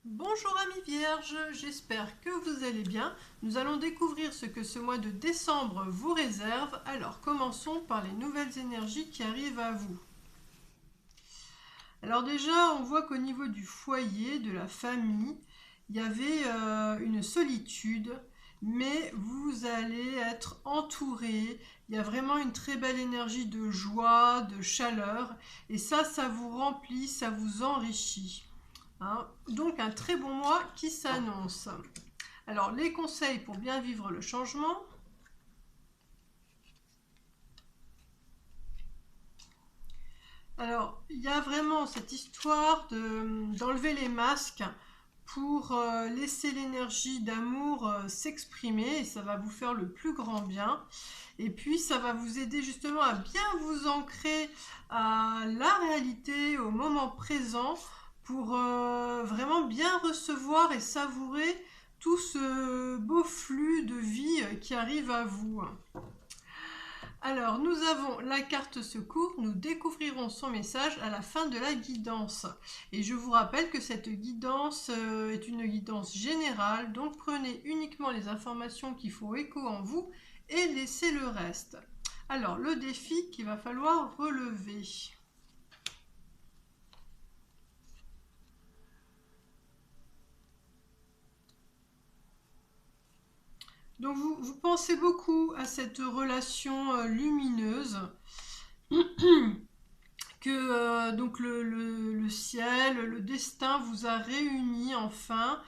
Bonjour amis vierges, j'espère que vous allez bien. Nous allons découvrir ce que ce mois de décembre vous réserve. Alors commençons par les nouvelles énergies qui arrivent à vous. Alors déjà, on voit qu'au niveau du foyer, de la famille, il y avait une solitude, mais vous allez être entouré. Il y a vraiment une très belle énergie de joie, de chaleur, et ça vous remplit, ça vous enrichit. Hein. Donc un très bon mois qui s'annonce. Alors les conseils pour bien vivre le changement. Alors il y a vraiment cette histoire d'enlever les masques pour laisser l'énergie d'amour s'exprimer et ça va vous faire le plus grand bien. Et puis ça va vous aider justement à bien vous ancrer à la réalité, au moment présent, pour vraiment bien recevoir et savourer tout ce beau flux de vie qui arrive à vous. Alors, nous avons la carte secours, nous découvrirons son message à la fin de la guidance. Et je vous rappelle que cette guidance est une guidance générale, donc prenez uniquement les informations qui font écho en vous et laissez le reste. Alors, le défi qu'il va falloir relever. Donc, vous pensez beaucoup à cette relation lumineuse que donc le ciel, le destin vous a réunis enfin.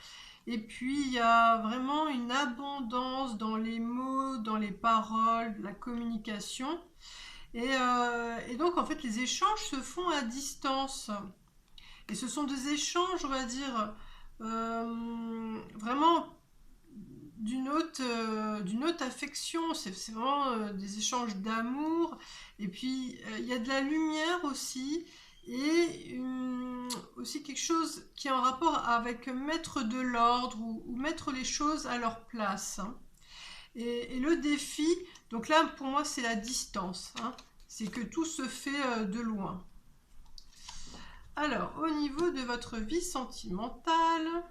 Et puis il y a vraiment une abondance dans les mots, dans les paroles, la communication. Et donc en fait les échanges se font à distance. Et ce sont des échanges, on va dire, vraiment d'une haute affection, c'est vraiment des échanges d'amour, et puis il y a de la lumière aussi, et aussi quelque chose qui est en rapport avec mettre de l'ordre ou mettre les choses à leur place. Hein. Et le défi, donc là pour moi c'est la distance, hein, c'est que tout se fait de loin. Alors au niveau de votre vie sentimentale,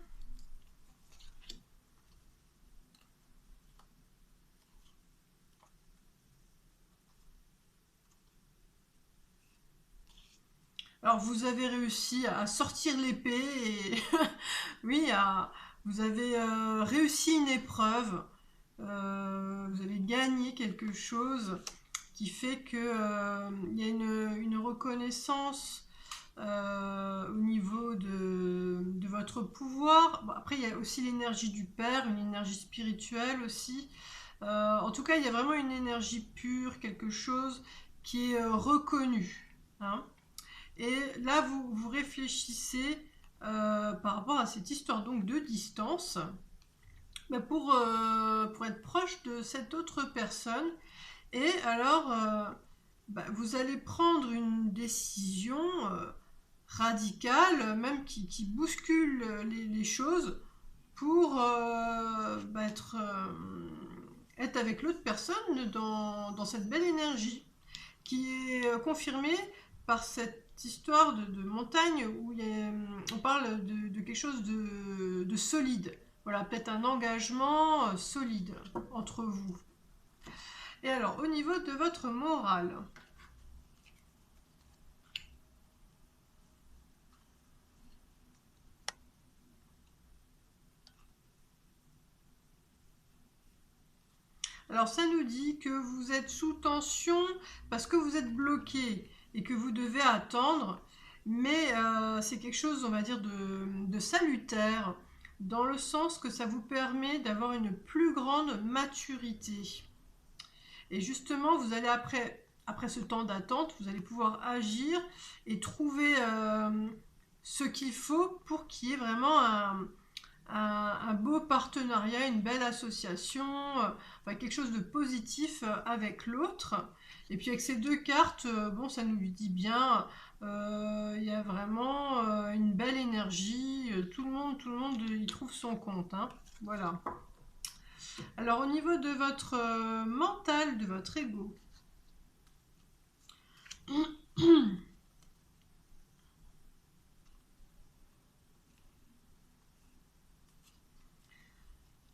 alors vous avez réussi à sortir l'épée et oui, vous avez réussi une épreuve, vous avez gagné quelque chose qui fait que il y a une reconnaissance au niveau de votre pouvoir. Bon, après, il y a aussi l'énergie du père, une énergie spirituelle aussi. En tout cas, il y a vraiment une énergie pure, quelque chose qui est reconnu. Hein. Et là, vous réfléchissez par rapport à cette histoire donc de distance bah, pour être proche de cette autre personne. Et alors, bah, vous allez prendre une décision radicale, même qui bouscule les choses, pour bah, être avec l'autre personne dans cette belle énergie qui est confirmée par cette histoire de montagne où on parle de quelque chose de solide. Voilà, peut-être un engagement solide entre vous. Et alors, au niveau de votre morale, alors ça nous dit que vous êtes sous tension parce que vous êtes bloqué et que vous devez attendre, mais c'est quelque chose, on va dire, de salutaire, dans le sens que ça vous permet d'avoir une plus grande maturité. Et justement, vous allez après ce temps d'attente, vous allez pouvoir agir et trouver ce qu'il faut pour qu'il y ait vraiment un beau partenariat, une belle association, enfin quelque chose de positif avec l'autre. Et puis avec ces deux cartes, bon, ça nous dit bien, il y a vraiment une belle énergie, tout le monde y trouve son compte. Hein. Voilà. Alors au niveau de votre mental, de votre ego,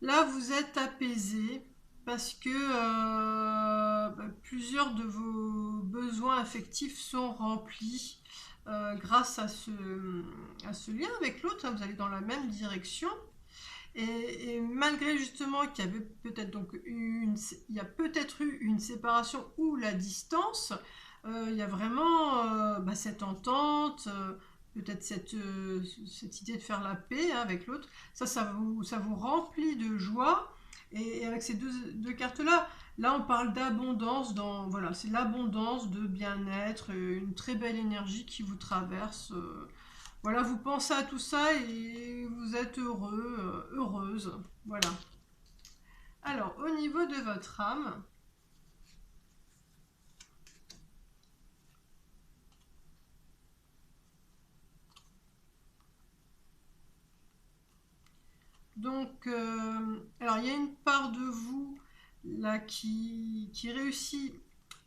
Là, vous êtes apaisé parce que plusieurs de vos besoins affectifs sont remplis grâce à ce lien avec l'autre, hein. Vous allez dans la même direction. Et malgré justement qu'il y avait peut-être il y a peut-être eu une séparation ou la distance, il y a vraiment cette entente, peut-être cette idée de faire la paix, hein, avec l'autre. Ça vous remplit de joie. Et avec ces deux cartes-là, là on parle d'abondance, voilà, c'est l'abondance de bien-être, une très belle énergie qui vous traverse. Voilà, vous pensez à tout ça et vous êtes heureux, heureuse. Voilà. Alors, au niveau de votre âme, donc, alors il y a une part de vous là qui réussit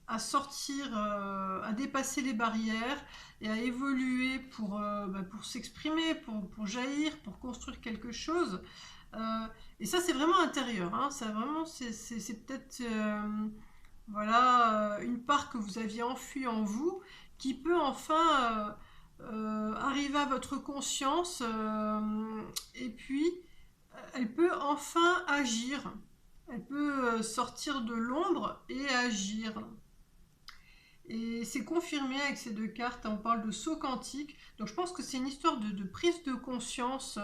à sortir, à dépasser les barrières et à évoluer pour s'exprimer, pour jaillir, pour construire quelque chose. Et ça, c'est vraiment intérieur, hein. Ça, vraiment, c'est peut-être voilà, une part que vous aviez enfuie en vous qui peut enfin arriver à votre conscience et puis elle peut enfin agir. Elle peut sortir de l'ombre et agir. Et c'est confirmé avec ces deux cartes, on parle de saut quantique. Donc je pense que c'est une histoire de prise de conscience.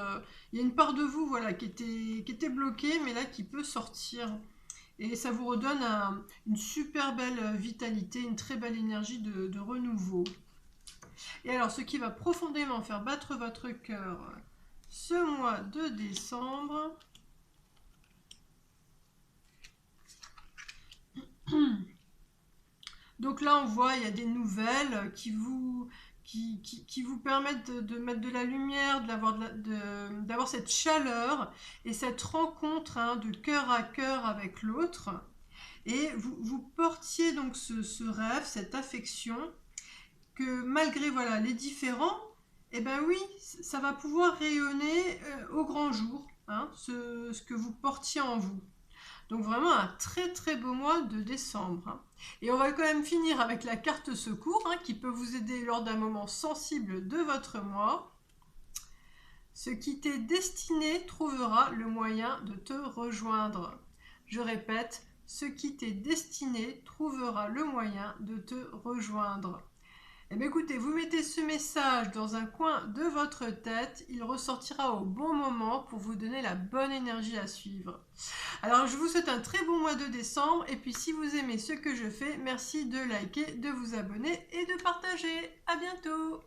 Il y a une part de vous, voilà, qui était bloquée, mais là qui peut sortir. Et ça vous redonne une super belle vitalité, une très belle énergie de renouveau. Et alors, ce qui va profondément faire battre votre cœur ce mois de décembre, donc là on voit il y a des nouvelles qui vous permettent de mettre de la lumière, d'avoir cette chaleur et cette rencontre, hein, de cœur à cœur avec l'autre. Et vous portiez donc ce rêve, cette affection, que malgré voilà les différends, eh ben oui, ça va pouvoir rayonner au grand jour, hein, ce que vous portiez en vous. Donc vraiment un très très beau mois de décembre, hein. Et on va quand même finir avec la carte secours, hein, qui peut vous aider lors d'un moment sensible de votre mois. Ce qui t'est destiné trouvera le moyen de te rejoindre. Je répète, ce qui t'est destiné trouvera le moyen de te rejoindre. Eh bien, écoutez, vous mettez ce message dans un coin de votre tête, il ressortira au bon moment pour vous donner la bonne énergie à suivre. Alors, je vous souhaite un très bon mois de décembre, et puis si vous aimez ce que je fais, merci de liker, de vous abonner et de partager. À bientôt!